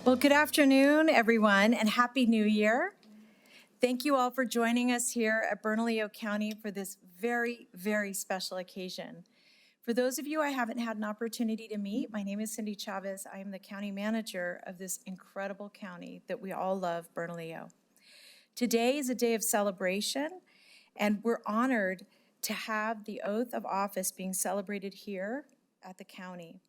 Well, good afternoon, everyone, and Happy New Year. Thank you all for joining us here at Bernalillo County for this very, very special occasion. For those of you I haven't had an opportunity to meet, my name is Cindy Chavez. I am the county manager of this incredible county that we all love, Bernalillo. Today is a day of celebration, and we're honored to have the oath of office being celebrated here at the county.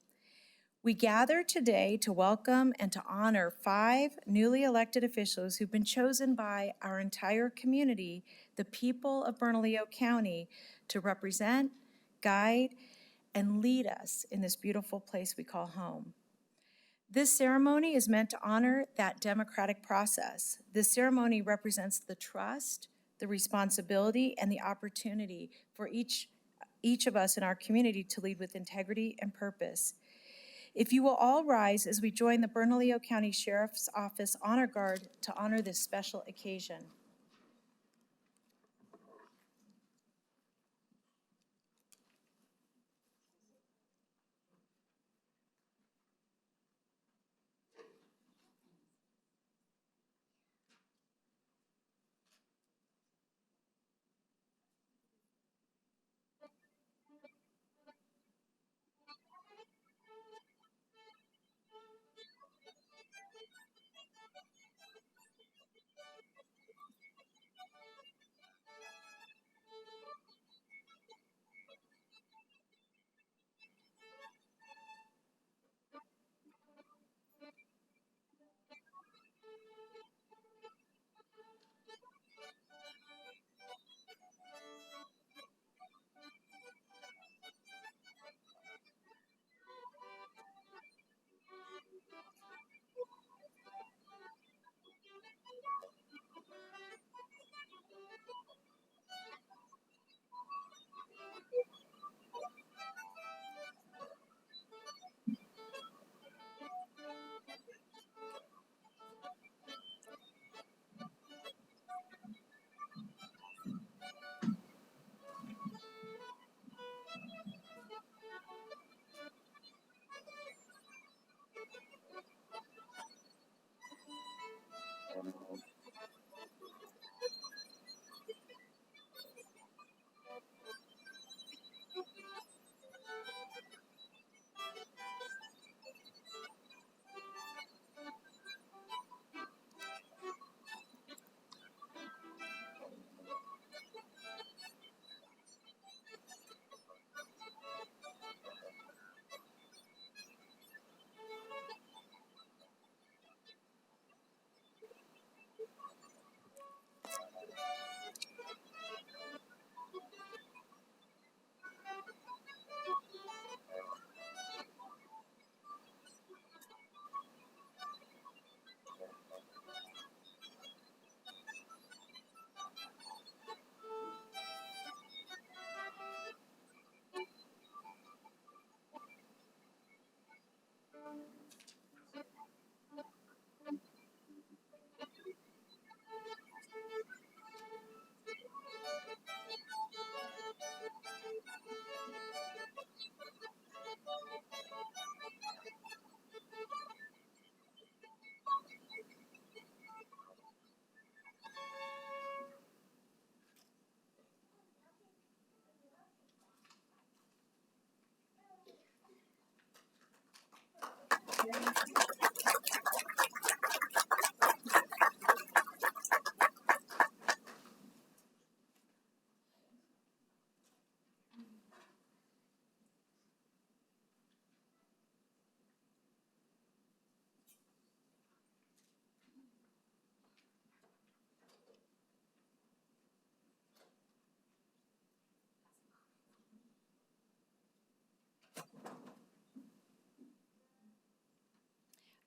We gather today to welcome and to honor 5 newly elected officials who've been chosen by our entire community, the people of Bernalillo County, to represent, guide, and lead us in this beautiful place we call home. This ceremony is meant to honor that democratic process. This ceremony represents the trust, the responsibility, and the opportunity for each of us in our community to lead with integrity and purpose. If you will all rise as we join the Bernalillo County Sheriff's Office Honor Guard to honor this special occasion.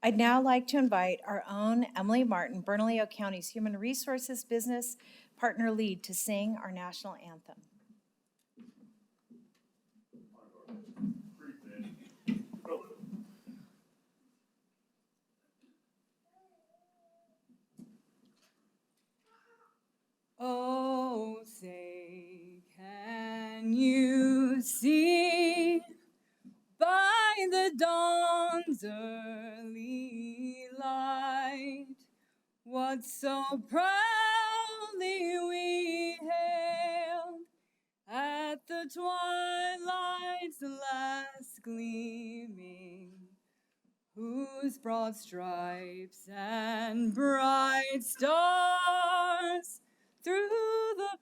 I'd now like to invite our own Emily Martin, Bernalillo County's Human Resources Business Partner Lead, to sing our national anthem. Oh, say, can you see by the dawn's early light what so proudly we hailed at the twilight's last gleaming, whose broad stripes and bright stars through the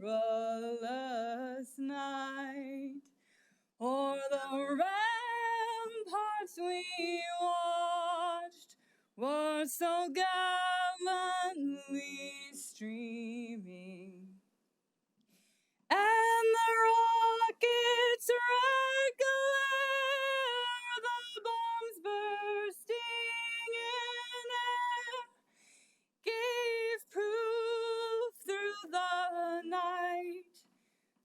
perilous night o'er the ramparts we watched were so gallantly streaming, and the rocket's red glare, the bombs bursting in air, gave proof through the night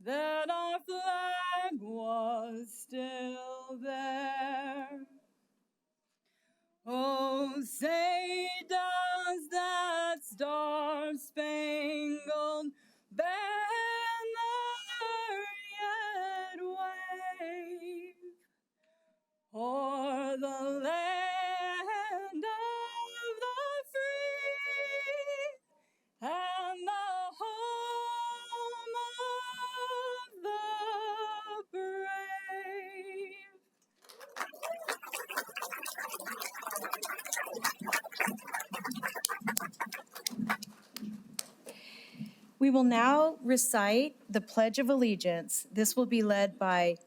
that our flag was still there. Oh, say does that star-spangled banner yet wave o'er the land of the free and the home of the brave? We will now recite the Pledge of Allegiance. This will be led by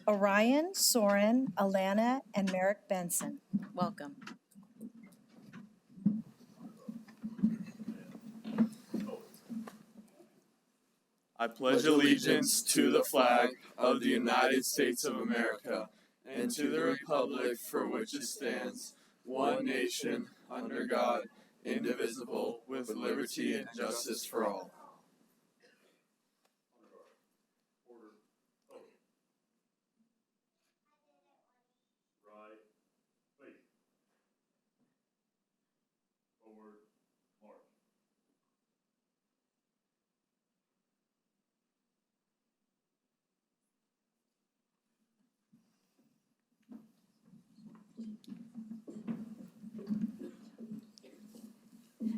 Orion, Soren, Alana, and Merrick Benson. Welcome. I pledge allegiance to the flag of the United States of America and to the republic for which it stands, one nation, under God, indivisible, with liberty and justice for all. Right, please. Forward, march.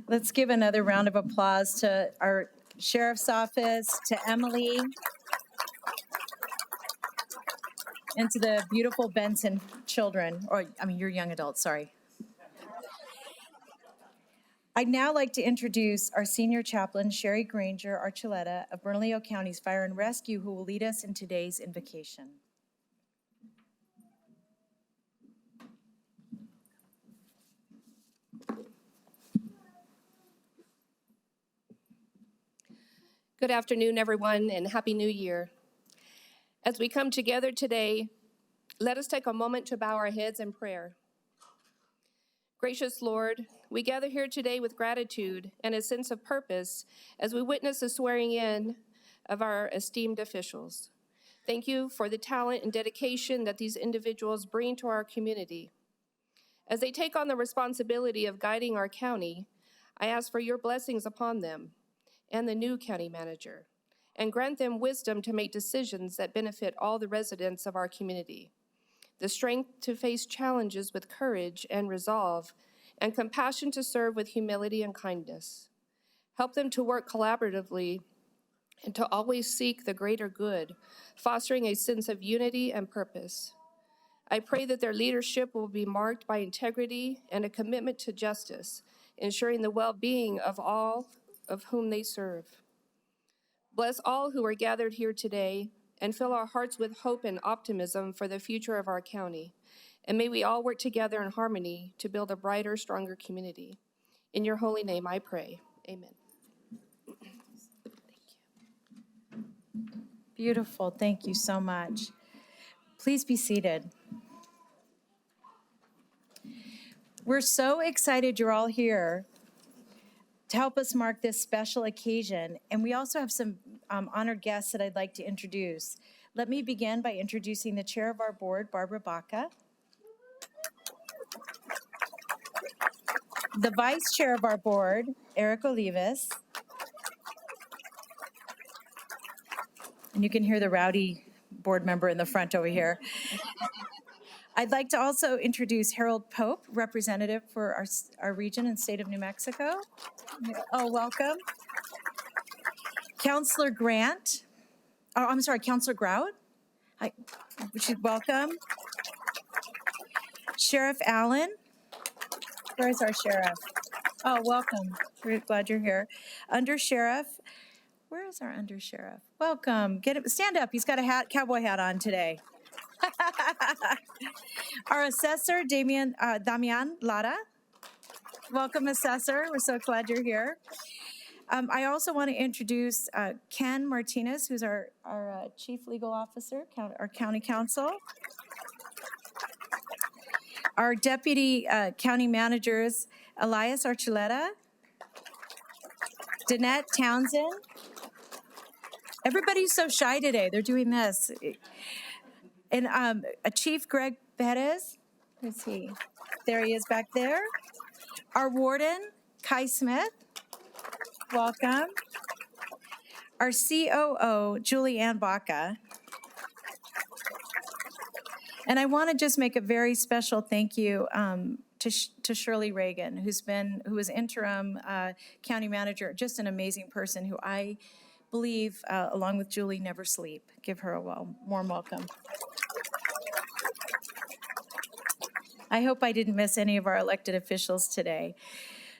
Let's give another round of applause to our Sheriff's Office, to Emily, and to the beautiful Benson children, your young adults, sorry. I'd now like to introduce our senior chaplain, Sherry Granger Archuleta of Bernalillo County's Fire and Rescue, who will lead us in today's invocation. Good afternoon, everyone, and Happy New Year. As we come together today, let us take a moment to bow our heads in prayer. Gracious Lord, we gather here today with gratitude and a sense of purpose as we witness the swearing in of our esteemed officials. Thank you for the talent and dedication that these individuals bring to our community. As they take on the responsibility of guiding our county, I ask for your blessings upon them and the new county manager, and grant them wisdom to make decisions that benefit all the residents of our community, the strength to face challenges with courage and resolve, and compassion to serve with humility and kindness. Help them to work collaboratively and to always seek the greater good, fostering a sense of unity and purpose. I pray that their leadership will be marked by integrity and a commitment to justice, ensuring the well-being of all of whom they serve. Bless all who are gathered here today and fill our hearts with hope and optimism for the future of our county. And may we all work together in harmony to build a brighter, stronger community. In your holy name I pray. Amen. Thank you. Beautiful. Thank you so much. Please be seated. We're so excited you're all here to help us mark this special occasion. And we also have some honored guests that I'd like to introduce. Let me begin by introducing the chair of our board, Barbara Baca. The vice chair of our board, Eric Olivas. And you can hear the rowdy board member in the front over here. I'd like to also introduce Harold Pope, representative for our region and state of New Mexico. Oh, welcome. Counselor Grant, oh, I'm sorry, Counselor Grout. Hi, welcome. Sheriff Allen. Where's our sheriff? Oh, welcome. We're glad you're here. Under Sheriff. Where is our under sheriff? Welcome. Get him. Stand up. He's got a cowboy hat on today. Our assessor, Damian Lara. Welcome, assessor. We're so glad you're here. I also want to introduce Ken Martinez, who's our chief legal officer, our county counsel. Our deputy county managers, Elias Archuleta, Danette Townsend. Everybody's so shy today. They're doing this. And Chief Greg Perez. Where's he? There he is back there. Our warden, Kai Smith. Welcome. Our COO, Julianne Baca. And I want to just make a very special thank you to Shirley Reagan, who was interim county manager, just an amazing person who I believe, along with Julie, never sleep. Give her a warm welcome. I hope I didn't miss any of our elected officials today.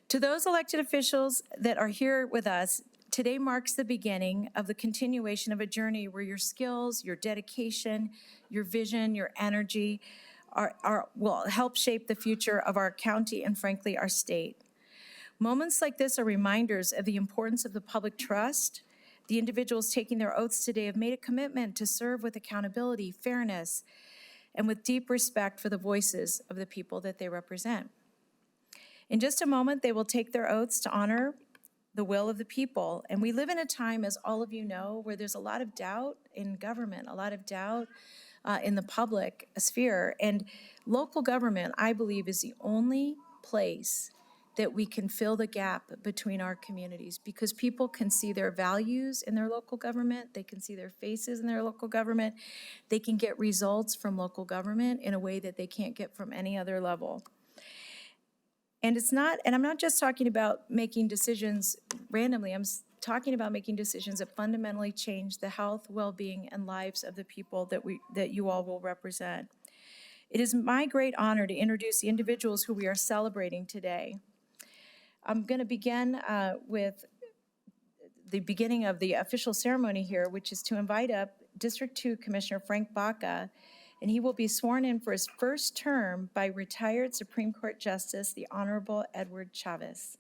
To those elected officials that are here with us, today marks the beginning of the continuation of a journey where your skills, your dedication, your vision, your energy will help shape the future of our county and, frankly, our state. Moments like this are reminders of the importance of the public trust. The individuals taking their oaths today have made a commitment to serve with accountability, fairness, and with deep respect for the voices of the people that they represent. In just a moment, they will take their oaths to honor the will of the people. And we live in a time, as all of you know, where there's a lot of doubt in government, a lot of doubt in the public sphere. And local government, I believe, is the only place that we can fill the gap between our communities, because people can see their values in their local government, they can see their faces in their local government, they can get results from local government in a way that they can't get from any other level. And I'm not just talking about making decisions randomly, I'm talking about making decisions that fundamentally change the health, well-being, and lives of the people that you all will represent. It is my great honor to introduce the individuals who we are celebrating today. I'm going to begin with the beginning of the official ceremony here, which is to invite up District 2 Commissioner Frank Baca, and he will be sworn in for his first term by retired Supreme Court Justice, the Honorable Edward Chavez.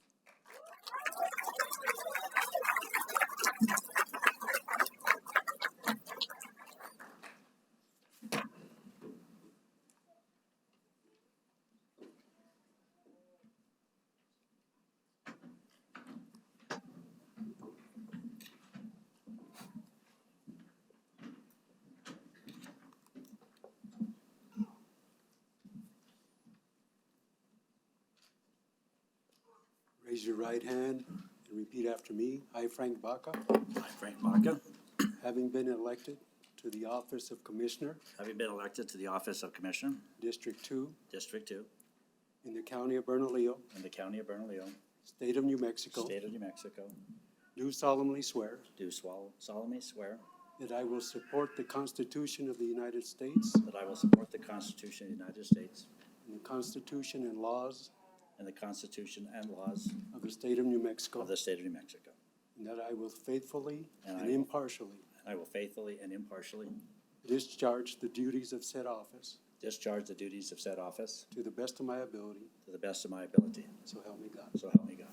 Raise your right hand and repeat after me. I, Frank Baca, I, Frank Baca, having been elected to the office of Commissioner, having been elected to the office of Commissioner, District 2, District 2, in the County of Bernalillo, in the County of Bernalillo, State of New Mexico, State of New Mexico, do solemnly swear do solemnly swear that I will support the Constitution of the United States that I will support the Constitution of the United States and the Constitution and laws and the Constitution and laws of the State of New Mexico, of the State of New Mexico, and that I will faithfully And and I will- impartially and I will faithfully and impartially discharge the duties of said office discharge the duties of said office to the best of my ability, to the best of my ability. so help me God. So help me God.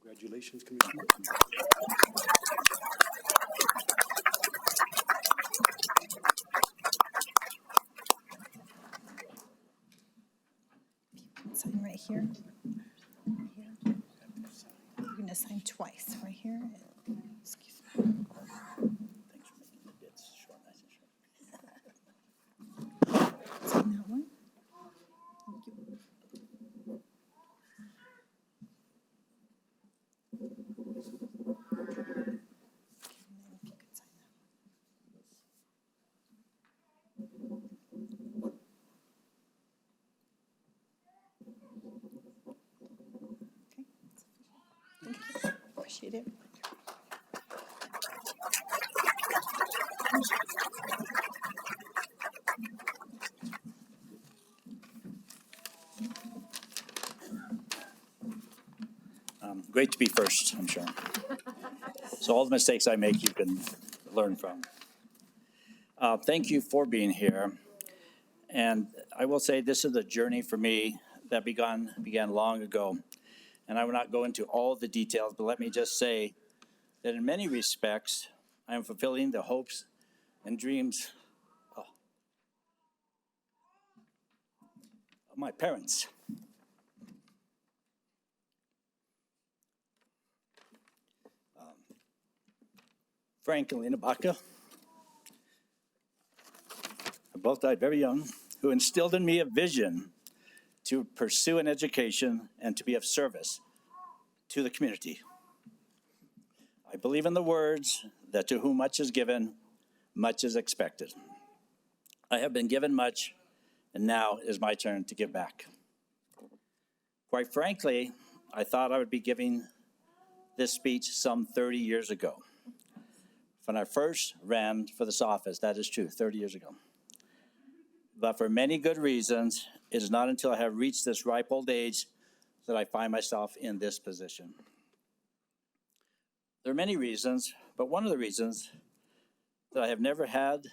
Congratulations, Commissioner. Sign right here. You're gonna sign twice, right here. Excuse me. Thanks for making the bits short, nice and short. Sign that one. Appreciate it. Great to be first, I'm sure. So all the mistakes I make, you can learn from. Thank you for being here. And I will say this is a journey for me that began long ago. And I will not go into all the details, but let me just say that in many respects, I am fulfilling the hopes and dreams of my parents. Frank and Lena Baca, both died very young, who instilled in me a vision to pursue an education and to be of service to the community. I believe in the words that to whom much is given, much is expected. I have been given much, and now is my turn to give back. Quite frankly, I thought I would be giving this speech some 30 years ago. When I first ran for this office, that is true, 30 years ago. But for many good reasons, it is not until I have reached this ripe old age that I find myself in this position. There are many reasons, but one of the reasons that I have never had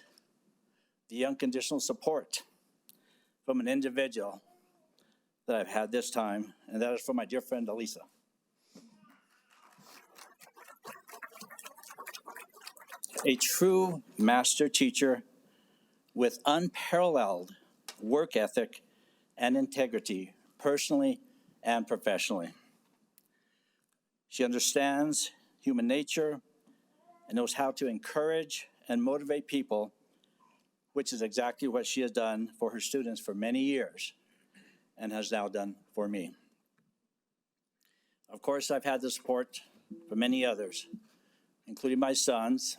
the unconditional support from an individual that I've had this time, and that is from my dear friend, Elisa. A true master teacher with unparalleled work ethic and integrity, personally and professionally. She understands human nature and knows how to encourage and motivate people, which is exactly what she has done for her students for many years and has now done for me. Of course, I've had the support from many others, including my sons,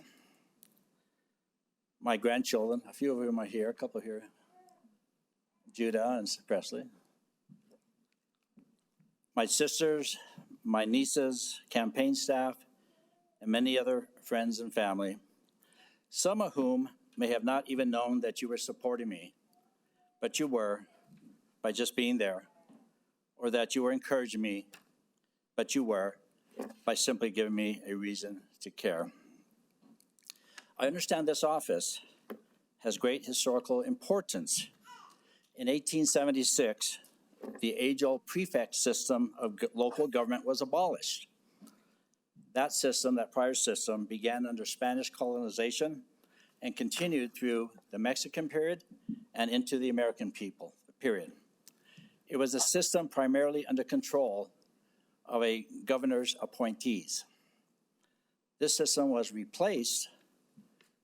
my grandchildren, a few of whom are here, a couple here, Judah and Presley, my sisters, my nieces, campaign staff, and many other friends and family, some of whom may have not even known that you were supporting me, but you were by just being there, or that you were encouraging me, but you were by simply giving me a reason to care. I understand this office has great historical importance. In 1876, the age-old prefect system of local government was abolished. That system, that prior system, began under Spanish colonization and continued through the Mexican period and into the American period. It was a system primarily under control of a governor's appointees. This system was replaced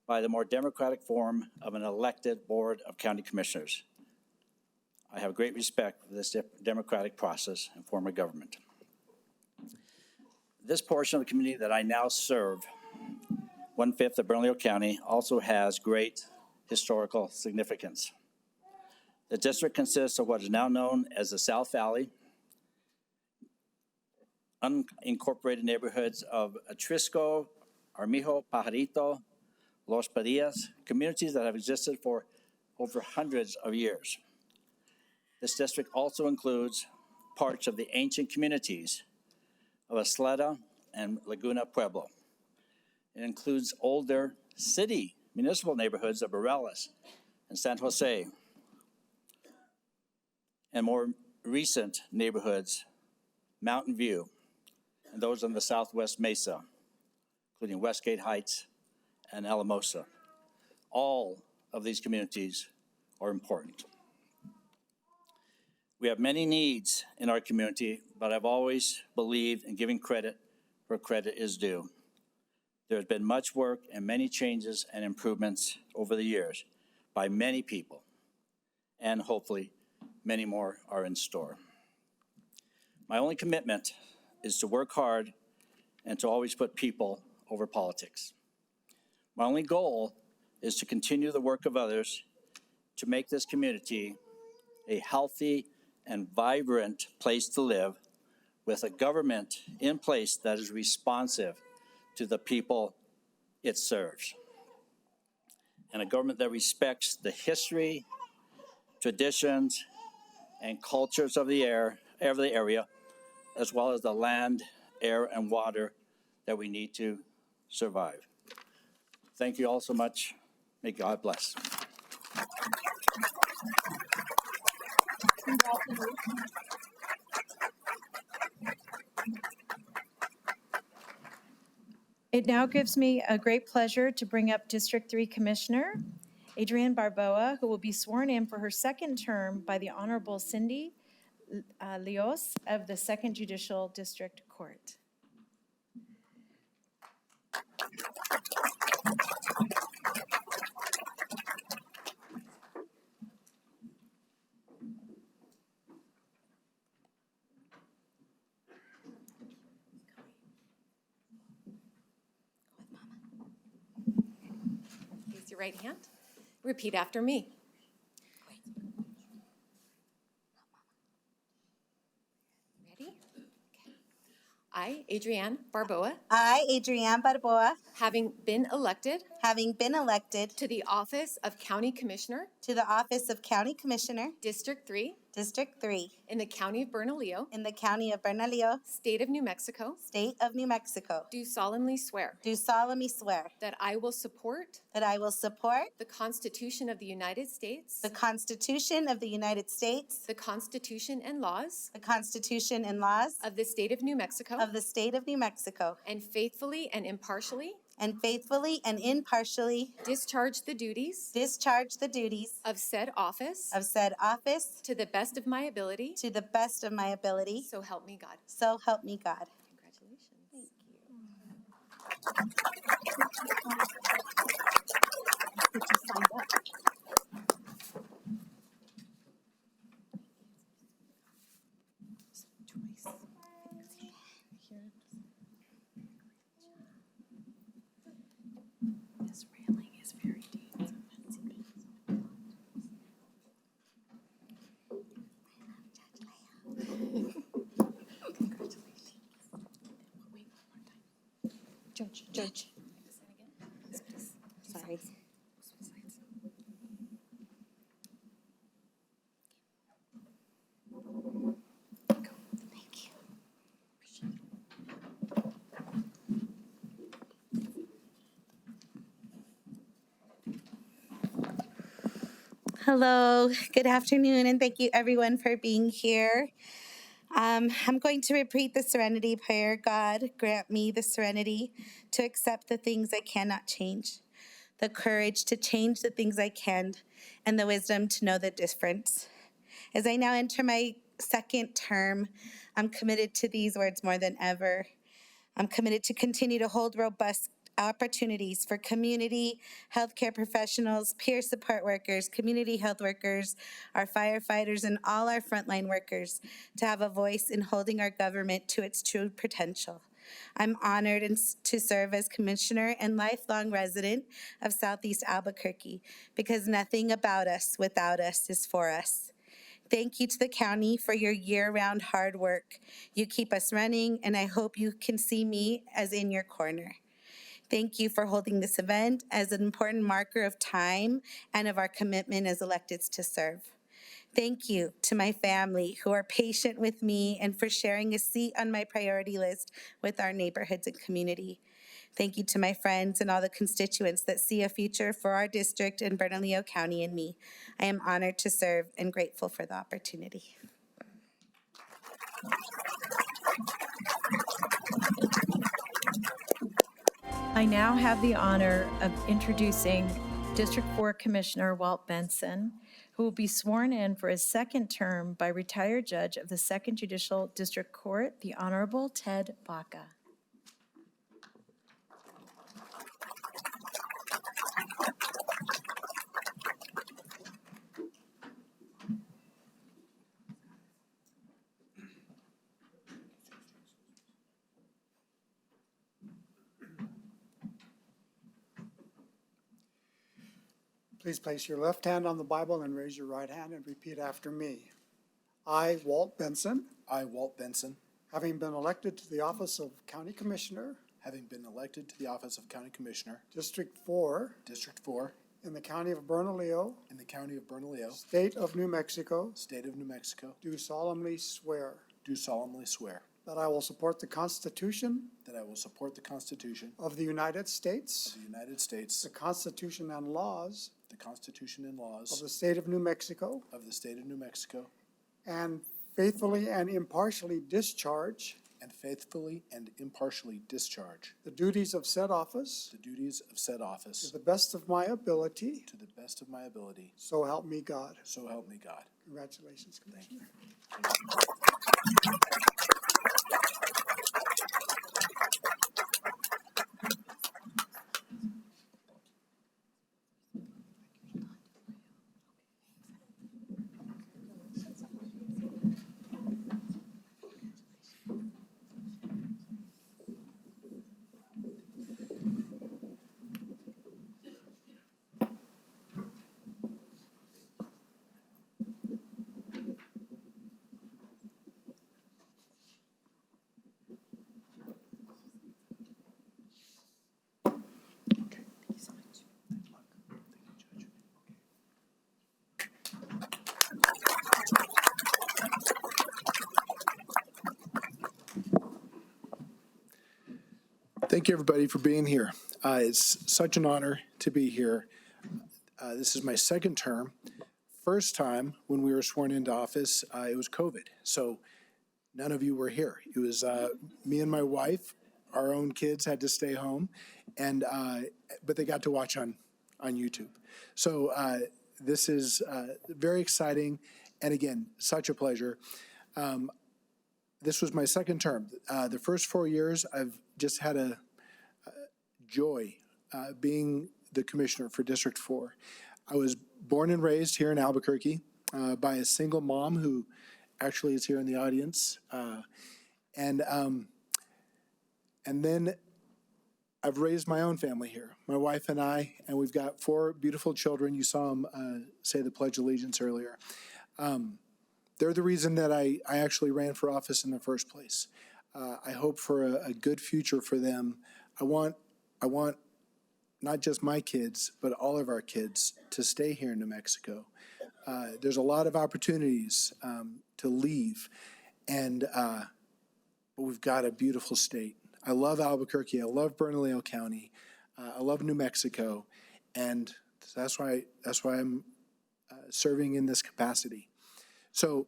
by the more democratic form of an elected board of county commissioners. I have great respect for this democratic process and form of government. This portion of the community that I now serve, 1/5 of Bernalillo County, also has great historical significance. The district consists of what is now known as the South Valley, unincorporated neighborhoods of Atrisco, Armijo, Pajarito, Los Padillas, communities that have existed for over hundreds of years. This district also includes parts of the ancient communities of Isleta and Laguna Pueblo. It includes older city municipal neighborhoods of Morelos and San Jose, and more recent neighborhoods, Mountain View, and those on the Southwest Mesa, including Westgate Heights and Alamosa. All of these communities are important. We have many needs in our community, but I've always believed in giving credit where credit is due. There has been much work and many changes and improvements over the years by many people, and hopefully many more are in store. My only commitment is to work hard and to always put people over politics. My only goal is to continue the work of others to make this community a healthy and vibrant place to live with a government in place that is responsive to the people it serves, and a government that respects the history, traditions, and cultures of the area, as well as the land, air, and water that we need to survive. Thank you all so much. May God bless. It now gives me a great pleasure to bring up District 3 Commissioner Adriann Barboa, who will be sworn in for her second term by the Honorable Cindy Leos of the 2nd Judicial District Court. Raise your right hand. Repeat after me. Ready? Okay. I, Adriann Barboa, I, Adriann Barboa, having been elected having been elected to the office of County Commissioner, to the office of County Commissioner, District 3, District 3, in the County of Bernalillo, in the County of Bernalillo, State of New Mexico, State of New Mexico, do solemnly swear do solemnly swear that I will support that I will support the Constitution of the United States, the Constitution of the United States, the Constitution and laws the Constitution and laws of the State of New Mexico, of the State of New Mexico, and faithfully and impartially and faithfully and impartially discharge the duties discharge the duties of said office of said office to the best of my ability, to the best of my ability. so help me God. So help me God. Congratulations. This railing is very deep. Judge. Sorry. Thank you. Hello, good afternoon, and thank you everyone for being here. I'm going to repeat the serenity prayer. God, grant me the serenity to accept the things I cannot change, the courage to change the things I can, and the wisdom to know the difference. As I now enter my second term, I'm committed to these words more than ever. I'm committed to continue to hold robust opportunities for community healthcare professionals, peer support workers, community health workers, our firefighters, and all our frontline workers to have a voice in holding our government to its true potential. I'm honored to serve as commissioner and lifelong resident of Southeast Albuquerque because nothing about us without us is for us. Thank you to the county for your year-round hard work. You keep us running, and I hope you can see me as in your corner. Thank you for holding this event as an important marker of time and of our commitment as electeds to serve. Thank you to my family who are patient with me and for sharing a seat on my priority list with our neighborhoods and community. Thank you to my friends and all the constituents that see a future for our district in Bernalillo County and me. I am honored to serve and grateful for the opportunity. I now have the honor of introducing District 4 Commissioner Walt Benson, who will be sworn in for his second term by retired judge of the 2nd Judicial District Court, the Honorable Ted Baca. Please place your left hand on the Bible and raise your right hand and repeat after me. I, Walt Benson, I, Walt Benson, having been elected to the office of County Commissioner, having been elected to the office of County Commissioner, District 4, District 4, in the County of Bernalillo, in the County of Bernalillo, State of New Mexico, State of New Mexico, do solemnly swear do solemnly swear that I will support the Constitution that I will support the Constitution of the United States, of the United States, the Constitution and laws the Constitution and of laws the State of New Mexico, of the State of New Mexico, and faithfully and impartially discharge and faithfully and impartially discharge the duties of said office the duties of said to office the best of my ability, to the best of my ability, so help me God. so help me God. Congratulations, Commissioner. Thank you, everybody, for being here. It's such an honor to be here. This is my second term. First time when we were sworn into office, it was COVID, so none of you were here. It was me and my wife. Our own kids had to stay home, and but they got to watch on YouTube. So this is very exciting, and again, such a pleasure. This was my second term. The first 4 years, I've just had a joy being the commissioner for District 4. I was born and raised here in Albuquerque by a single mom who actually is here in the audience. And then I've raised my own family here, my wife and I, and we've got 4 beautiful children. You saw them say the Pledge of Allegiance earlier. They're the reason that I actually ran for office in the first place. I hope for a good future for them. I want not just my kids, but all of our kids to stay here in New Mexico. There's a lot of opportunities to leave, and but we've got a beautiful state. I love Albuquerque. I love Bernalillo County. I love New Mexico, and that's why I'm serving in this capacity. So,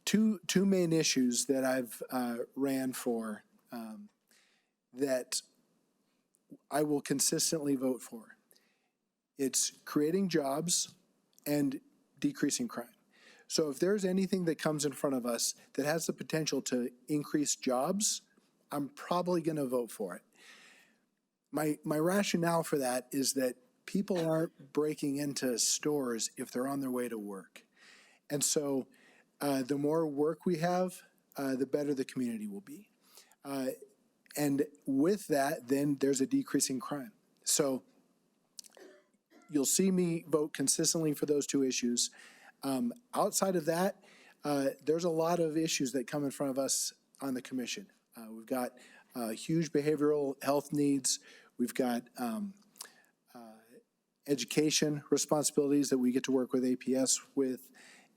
two main issues that I've ran for that I will consistently vote for. It's creating jobs and decreasing crime. So if there's anything that comes in front of us that has the potential to increase jobs, I'm probably going to vote for it. My rationale for that is that people aren't breaking into stores if they're on their way to work. And so the more work we have, the better the community will be. And with that, then there's a decrease in crime. So you'll see me vote consistently for those 2 issues. Outside of that, there's a lot of issues that come in front of us on the commission. We've got huge behavioral health needs. We've got education responsibilities that we get to work with APS with,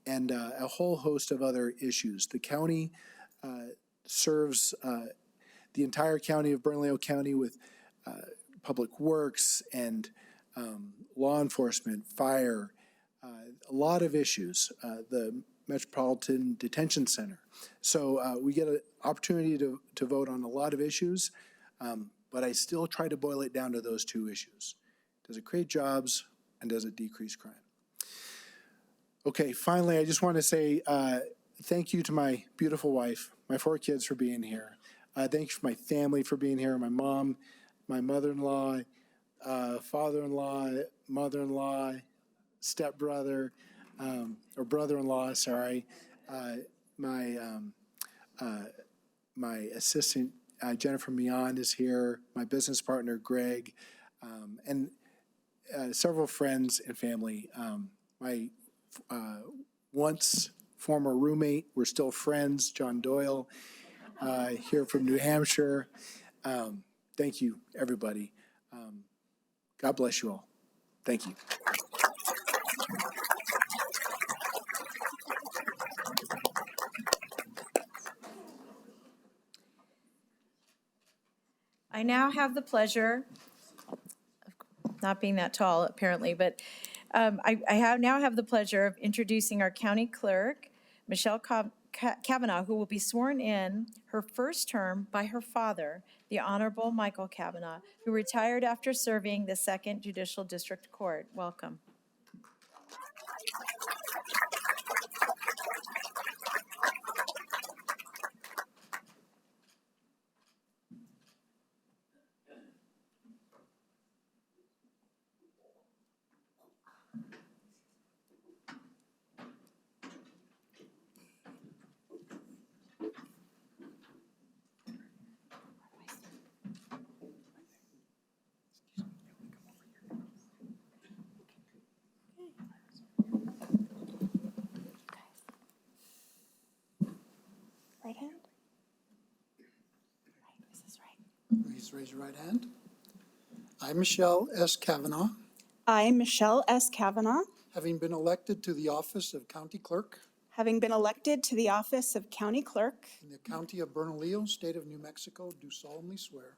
and a whole host of other issues. The county serves the entire county of Bernalillo County with public works and law enforcement, fire, a lot of issues, the Metropolitan Detention Center. So we get an opportunity to vote on a lot of issues, but I still try to boil it down to those 2 issues. Does it create jobs, and does it decrease crime? Okay, finally, I just want to say thank you to my beautiful wife, my 4 kids for being here. Thank you for my family for being here, my mom, my mother-in-law, father-in-law, mother-in-law, stepbrother, or brother-in-law, sorry, my assistant, Jennifer Mian, is here, my business partner, Greg, and several friends and family. My once former roommate, we're still friends, John Doyle, here from New Hampshire. Thank you, everybody. God bless you all. Thank you. I now have the pleasure, not being that tall apparently, but now have the pleasure of introducing our county clerk, Michelle Kavanaugh, who will be sworn in her first term by her father, the Honorable Michael Kavanaugh, who retired after serving the 2nd Judicial District Court. Welcome. Right hand? This is right. Please raise your right hand. I, Michelle S. Kavanaugh, I, Michelle S. Kavanaugh, having been elected to the office of County Clerk having been elected to the office of County Clerk in the County of Bernalillo, State of New Mexico, do solemnly swear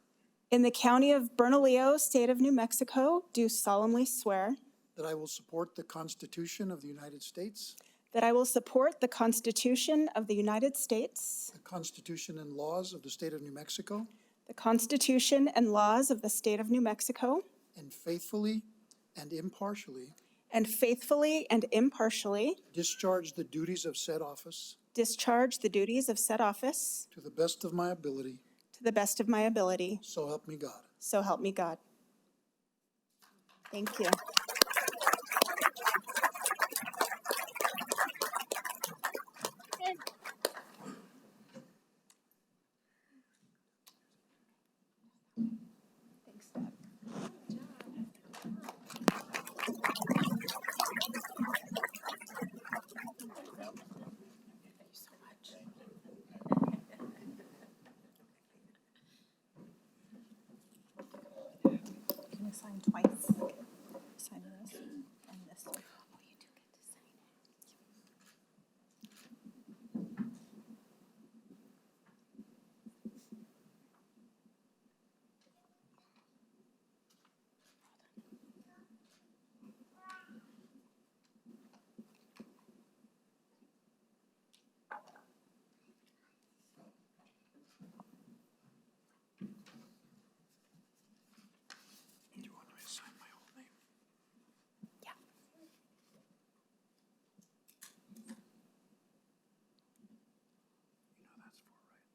in the County of Bernalillo, State of New Mexico, do solemnly swear that I will support the Constitution of the United States, that I will support the Constitution of the United States, the Constitution and laws of the State of New Mexico, the Constitution and laws of the State of New Mexico, and faithfully and impartially discharge the duties of said office discharge the duties of said office to the best of my ability, to the best of my ability. so help me God. So help me God. Thank you. Thanks, Deb. Can you sign twice? Sign this and this. Oh, you do get to sign it. Do you want me to sign my whole name? Yeah. You know that's for, right?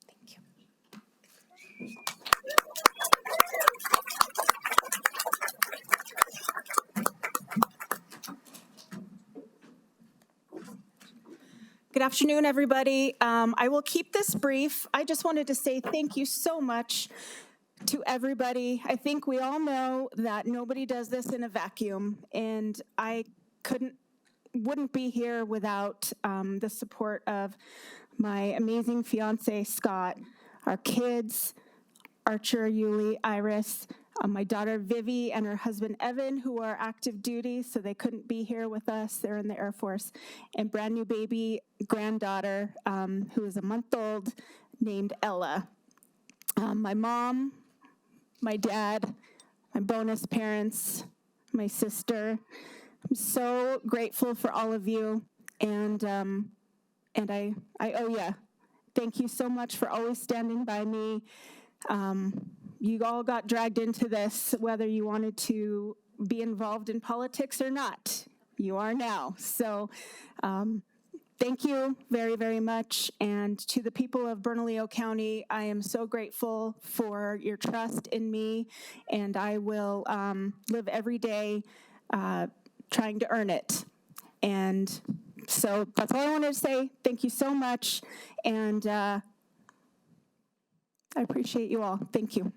Thank you. Good afternoon, everybody. I will keep this brief. I just wanted to say thank you so much to everybody. I think we all know that nobody does this in a vacuum, and I wouldn't be here without the support of my amazing fiance, Scott, our kids, Archer, Yuli, Iris, my daughter Vivi and her husband Evan, who are active duty, so they couldn't be here with us. They're in the Air Force. And brand new baby granddaughter, who is a month old, named Ella. My mom, my dad, my bonus parents, my sister. I'm so grateful for all of you. And I owe you. Thank you so much for always standing by me. You all got dragged into this, whether you wanted to be involved in politics or not. You are now. So thank you very, very much. And to the people of Bernalillo County, I am so grateful for your trust in me, and I will live every day trying to earn it. And So that's all I wanted to say. Thank you so much, and I appreciate you all. Thank you.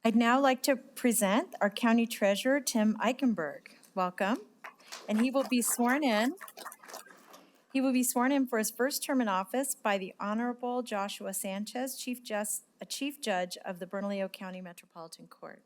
I'd now like to present our County Treasurer, Tim Eichenberg. Welcome. And he will be sworn in. He will be sworn in for his first term in office by the Honorable Joshua Sanchez, Chief Judge of the Bernalillo County Metropolitan Court.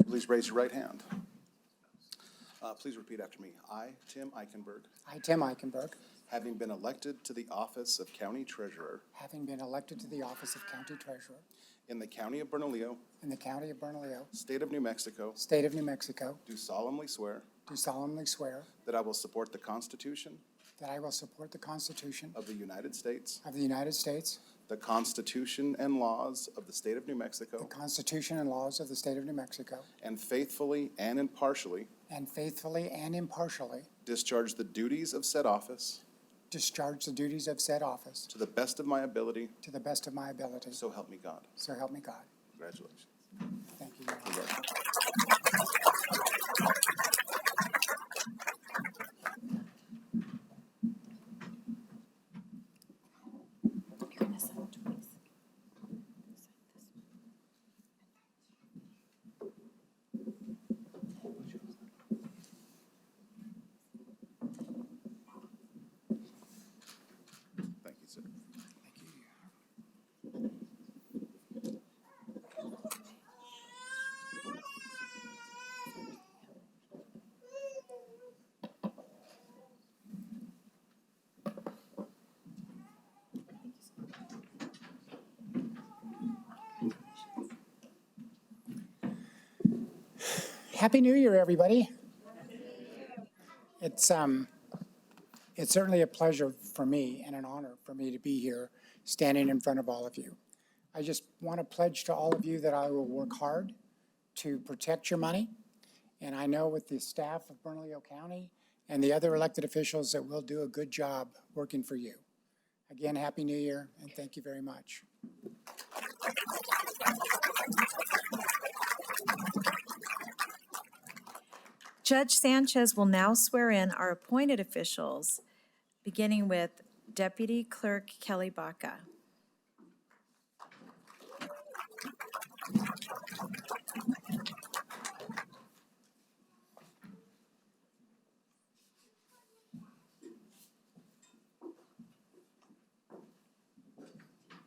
Please raise your right hand. Please repeat after me. I, Tim Eichenberg, I, Tim Eichenberg, having been elected to the office of County Treasurer having been elected to the office of County Treasurer in the County of Bernalillo, in the County of Bernalillo, State of New Mexico, State of New Mexico, do solemnly swear do solemnly swear that I will support the Constitution that I will support the Constitution of the United States, of the United States, the Constitution and laws of the State of New the Mexico, Constitution and laws of the State of New Mexico, and faithfully and impartially discharge the duties of said office discharge the duties of said office to the best of my ability, to the best of my ability. so help me God. So help me God. Congratulations. Thank you. Your Honor. You're gonna sign twice. Thank you, sir. Happy New Year, everybody. It's certainly a pleasure for me and an honor for me to be here standing in front of all of you. I just want to pledge to all of you that I will work hard to protect your money. And I know with the staff of Bernalillo County and the other elected officials that we'll do a good job working for you. Again, Happy New Year, and thank you very much. Judge Sanchez will now swear in our appointed officials, beginning with Deputy Clerk Kelly Baca.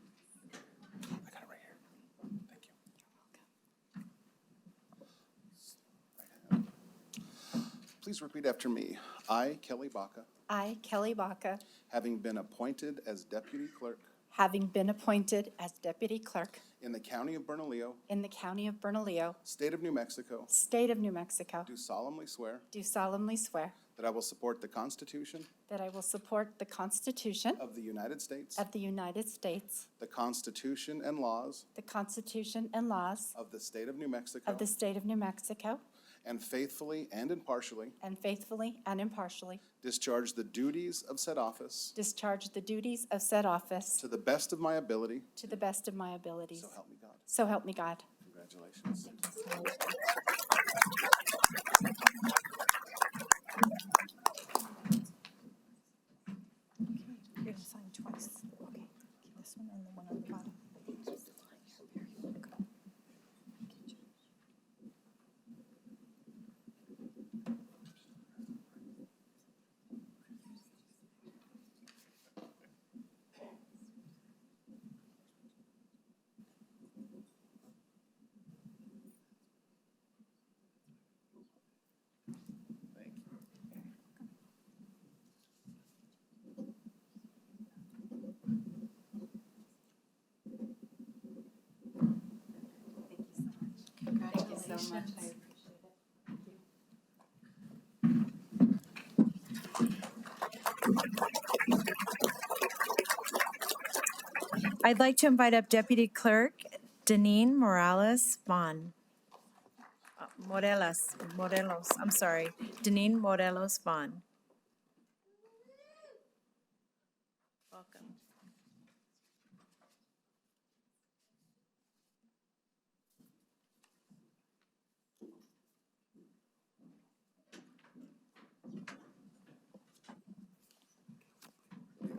I got it right here. Thank you. Please repeat after me. I, Kelly Baca, I, Kelly Baca, having been appointed as Deputy Clerk having been appointed as Deputy Clerk in the County of Bernalillo, in the County of Bernalillo, State of New Mexico, State of New Mexico, do solemnly swear do solemnly swear that I will support the Constitution that I will support the Constitution of the United States, of the United States, the Constitution and laws the Constitution and laws of the State of New Mexico, of the State of New Mexico, and faithfully and impartially discharge the duties of said office discharge the duties of said office to the best of my ability, to the best of my abilities. so help me God. So help me God. Congratulations. You're gonna sign twice. Okay. This one and the one on the bottom. Thank you so much. I appreciate it. I'd like to invite up Deputy Clerk Deneen Morelos, I'm sorry, Deneen Morelos Vaughn. Welcome.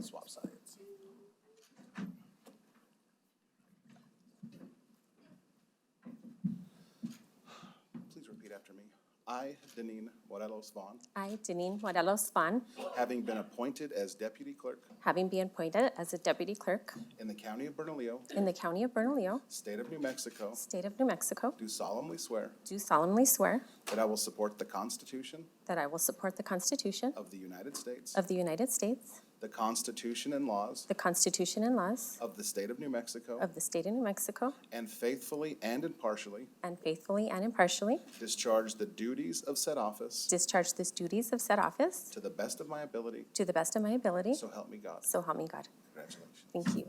Swap sides. Please repeat after me. I, Deneen Morelos Vaughn, I, Deneen Morelos Vaughn, having been appointed as Deputy Clerk having been appointed as a Deputy Clerk in the County of Bernalillo, in the County of Bernalillo, State of New Mexico, State of New Mexico, do solemnly swear that that I will support the Constitution I will support the Constitution of the United States, of the United States, the Constitution and laws the Constitution and laws of the State of New Mexico, of the State of New Mexico, and faithfully and impartially and faithfully and impartially discharge the duties of said office discharge the duties of said office to the best of my ability, to the best of my ability, so help me God. so help me God. Congratulations. Thank you.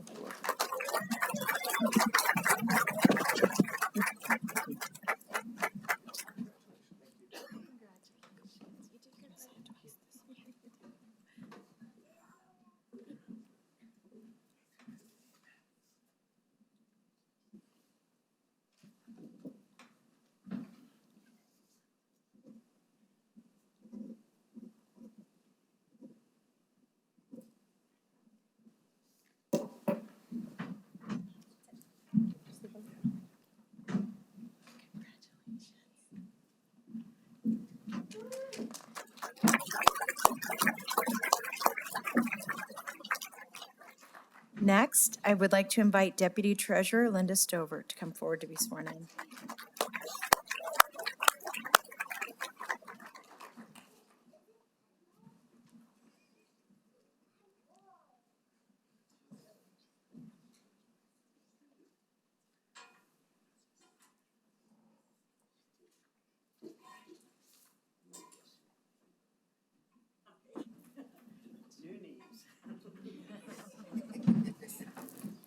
Next, I would like to invite Deputy Treasurer Linda Stover to come forward to be sworn in.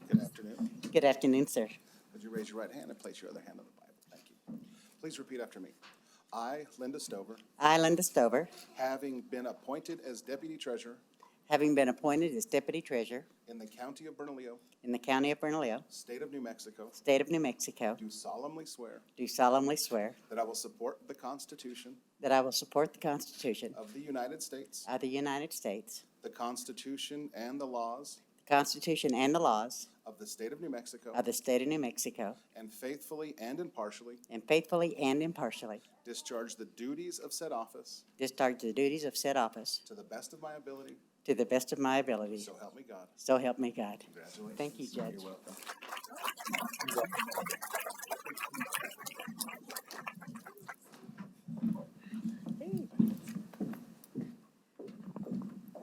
Good afternoon. Good afternoon, sir. Would you raise your right hand and place your other hand on the Bible? Thank you. Please repeat after me. I, Linda Stover, I, Linda Stover, having been appointed as Deputy Treasurer having been appointed as Deputy Treasurer in the County of Bernalillo, in the County of Bernalillo, State of New Mexico, State of New Mexico, do solemnly swear do solemnly swear that I will support the Constitution that I will support the Constitution of the United States, of the United States, the Constitution and the laws the Constitution and the laws of the State of New Mexico, of the State of New Mexico, and faithfully and impartially discharge the duties of said office discharge the duties of said office to the best of my ability, to the best of my ability. so help me God. So help me God. Congratulations. Thank you, Judge. You're welcome.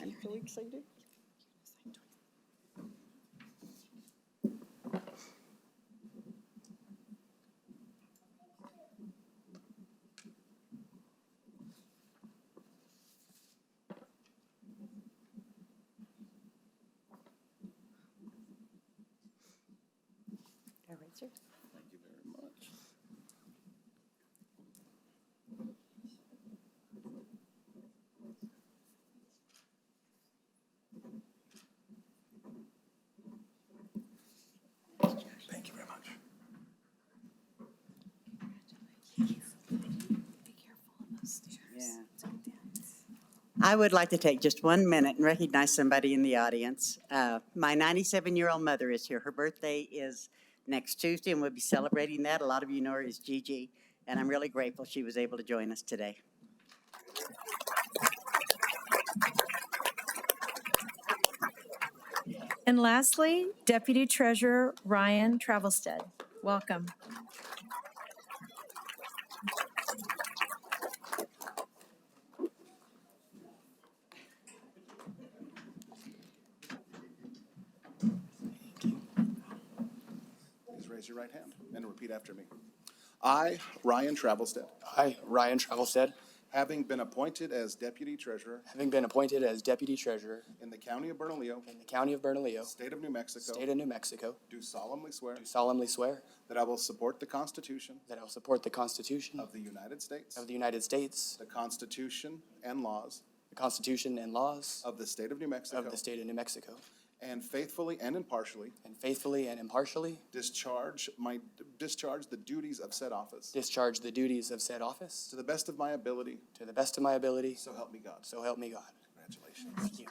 I'm so excited. All right, sir. Thank you very much. Thank you very much. Yeah. I would like to take just 1 minute and recognize somebody in the audience. My 97-year-old mother is here. Her birthday is next Tuesday, and we'll be celebrating that. A lot of you know her as Gigi, and I'm really grateful she was able to join us today. And lastly, Deputy Treasurer Ryan Travelstead. Welcome. Please raise your right hand and repeat after me. I, Ryan Travelstead, I, Ryan Travelstead, having been appointed as Deputy Treasurer having been appointed as Deputy Treasurer in the County of Bernalillo, in the County of Bernalillo, State of New Mexico, State of New Mexico, do solemnly swear do solemnly swear that I will support the Constitution that I will support the Constitution of the United States, of the United States, the Constitution and laws the Constitution and laws of the State of New Mexico, of the State of New Mexico, and faithfully and impartially discharge the duties of said office discharge the duties of said office to the best of my ability, to the best of my ability, so help me God. so help me God. Congratulations. Thank you.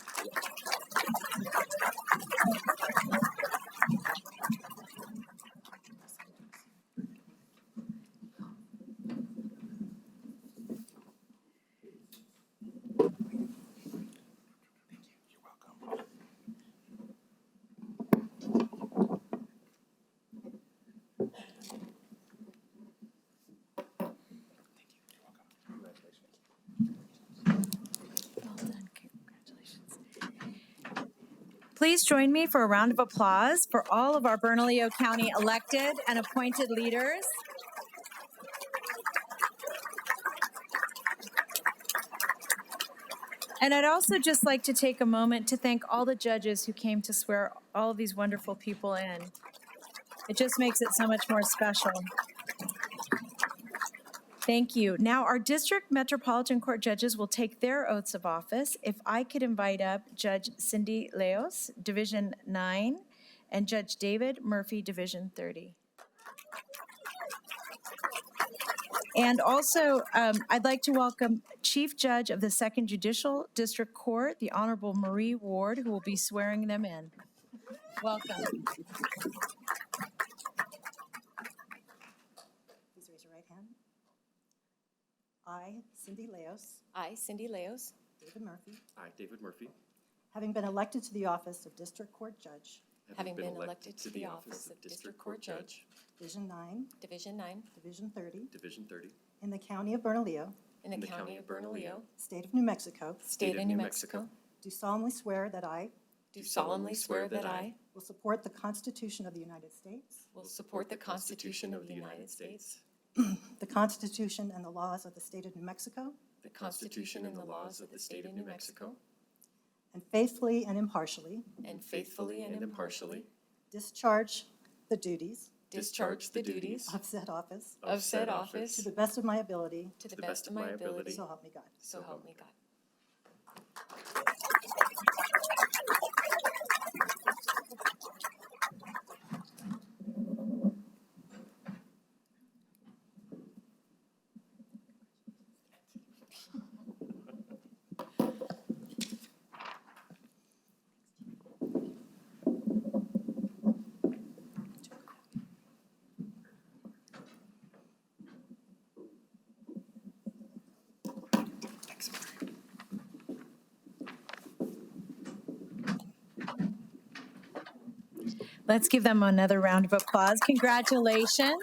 Please join me for a round of applause for all of our Bernalillo County elected and appointed leaders. And I'd also just like to take a moment to thank all the judges who came to swear all of these wonderful people in. It just makes it so much more special. Thank you. Now, our District Metropolitan Court judges will take their oaths of office. If I could invite up Judge Cindy Leos, Division 9, and Judge David Murphy, Division 30. And also, I'd like to welcome Chief Judge of the 2nd Judicial District Court, the Honorable Marie Ward, who will be swearing them in. Welcome. Please raise your right hand. I, Cindy Leos, I, Cindy Leos, David Murphy, I, David Murphy, having been elected to the office of District Court Judge, having been elected to the office of District Court Judge, Division 9, Division 9, Division 30, Division 30, in the County of Bernalillo, in the County of Bernalillo, State of New Mexico, State of New Mexico, do solemnly swear that I do solemnly swear that I will support the Constitution of the United States, will support the Constitution of the United States, the Constitution and the laws of the State of New Mexico, the Constitution and the laws of the State of New Mexico, and faithfully and impartially discharge the duties discharge the duties of said office of said office to the best of my ability, to the best of my ability, so help me God. so help me God. Let's give them another round of applause. Congratulations.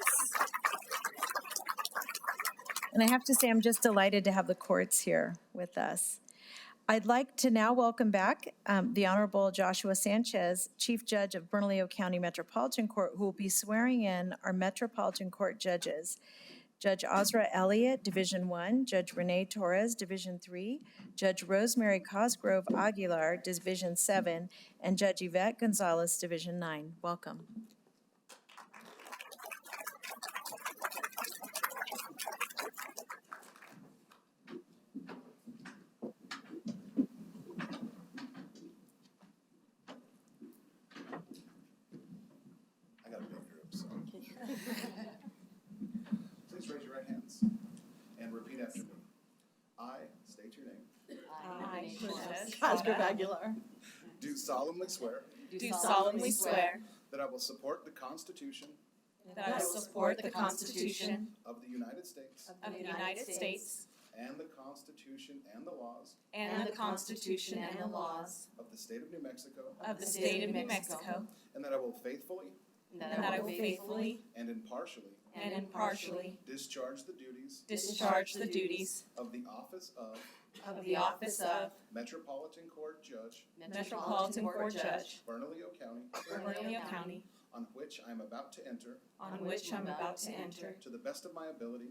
And I have to say, I'm just delighted to have the courts here with us. I'd like to now welcome back the Honorable Joshua Sanchez, Chief Judge of Bernalillo County Metropolitan Court, who will be swearing in our Metropolitan Court judges. Judge Ozra Elliott, Division 1, Judge Renee Torres, Division 3, Judge Rosemary Cosgrove Aguilar, Division 7, and Judge Yvette Gonzalez, Division 9. Welcome. I got a big group, so. Please raise your right hands and repeat after me. I, state your name. I, Cosgrove Aguilar, Do solemnly swear do solemnly swear that I will support the Constitution that I will support the Constitution of the United States of the United States and the Constitution and the laws and the Constitution and the laws of the State of New Mexico, of the State of New Mexico, and that I will faithfully and that I will faithfully and impartially and impartially discharge the duties of the office of Metropolitan Court Judge, Metropolitan Court Judge, Bernalillo County, on which I am about to enter, to the best of my ability,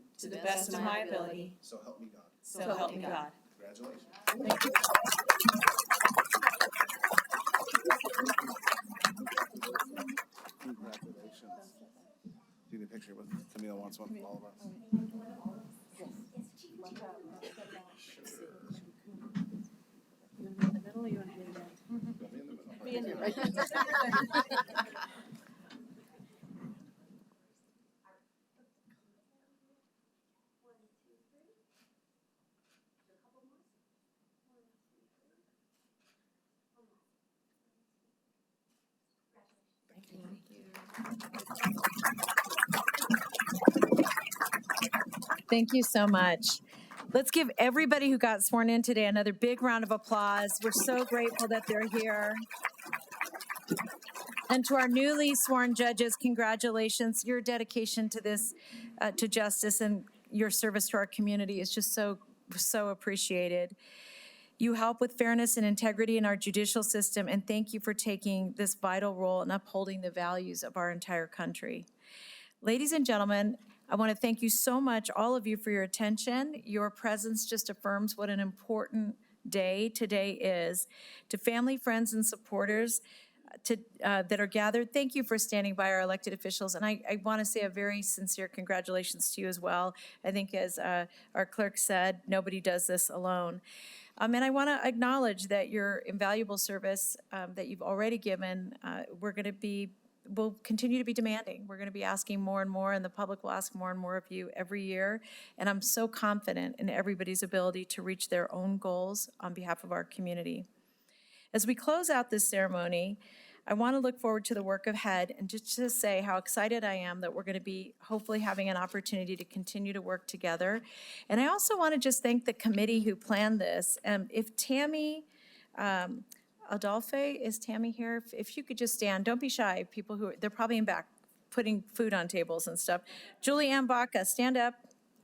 so help me God. So help me God. Congratulations. Congratulations. Do you need a picture with Tamina wants one for all of us? Thank you so much. Let's give everybody who got sworn in today another big round of applause. We're so grateful that they're here. And to our newly sworn judges, congratulations. Your dedication to this, to justice and your service to our community is just so appreciated. You help with fairness and integrity in our judicial system, and thank you for taking this vital role in upholding the values of our entire country. Ladies and gentlemen, I want to thank you so much, all of you, for your attention. Your presence just affirms what an important day today is. To family, friends, and supporters that are gathered, thank you for standing by our elected officials. And I want to say a very sincere congratulations to you as well. I think as our clerk said, nobody does this alone. And I want to acknowledge that your invaluable service that you've already given, we'll continue to be demanding. We're going to be asking more and more, and the public will ask more and more of you every year. And I'm so confident in everybody's ability to reach their own goals on behalf of our community. As we close out this ceremony, I want to look forward to the work ahead and just to say how excited I am that we're going to be hopefully having an opportunity to continue to work together. And I also want to just thank the committee who planned this. If Tammy Adolphe, is Tammy here? If you could just stand, don't be shy. They're probably in back putting food on tables and stuff. Julianne Baca, stand up.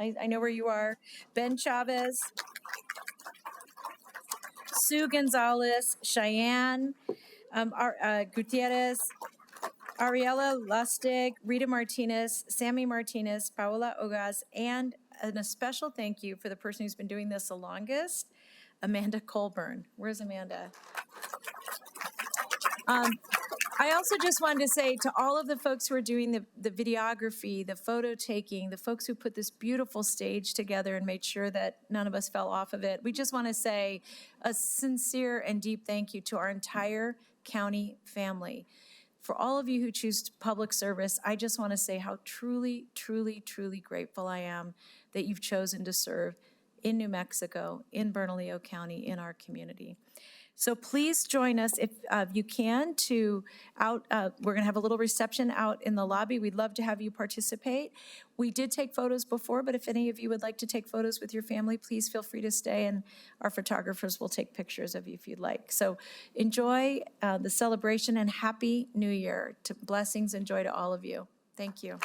I know where you are. Ben Chavez, Sue Gonzalez, Cheyenne, Gutierrez, Ariella Lustig, Rita Martinez, Sammy Martinez, Paola Ogas, and a special thank you for the person who's been doing this the longest, Amanda Colburn. Where's Amanda? I also just wanted to say to all of the folks who are doing the videography, the photo taking, the folks who put this beautiful stage together and made sure that none of us fell off of it, we just want to say a sincere and deep thank you to our entire county family. For all of you who choose public service, I just want to say how truly, truly, truly grateful I am that you've chosen to serve in New Mexico, in Bernalillo County, in our community. So please join us if you can we're going to have a little reception out in the lobby. We'd love to have you participate. We did take photos before, but if any of you would like to take photos with your family, please feel free to stay, and our photographers will take pictures of you if you'd like. So enjoy the celebration, and Happy New Year. Blessings and joy to all of you. Thank you.